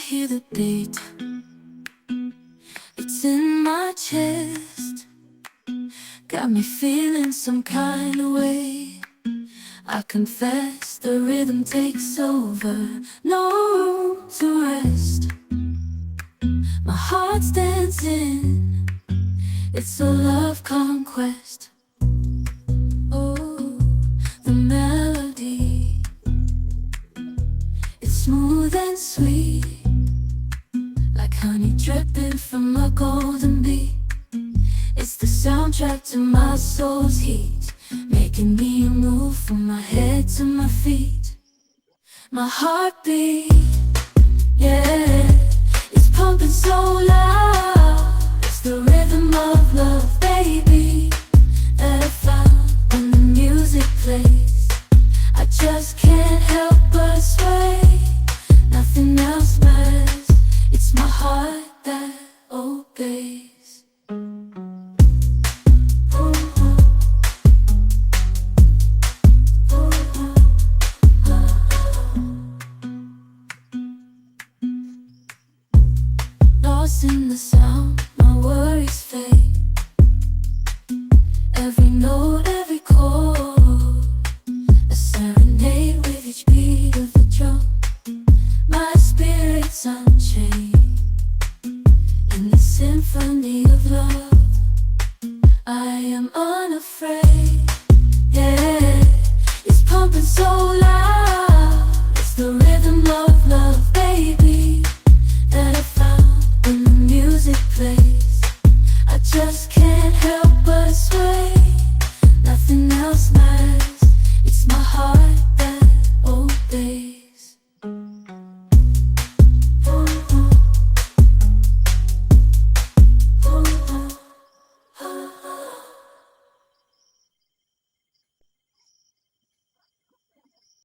hear the beat, it's in my chest, got me feeling some kind of way. I confess the rhythm takes over, no room to rest. My heart's dancing, it's a love conquest. Oh, the melody, it's smooth and sweet, like honey dripping from a golden bee. It's the soundtrack to my soul's heat, making me move from my head to my feet. My heartbeat, yeah, it's pumping so loud. It's the rhythm of love, baby, that I found when the music plays. I just can't help but sway, nothing else matters. It's my heart that obeys. Lost in the sound, my worries fade. Every note, every chord, a serenade with each beat of the drum. My spirit's unchained,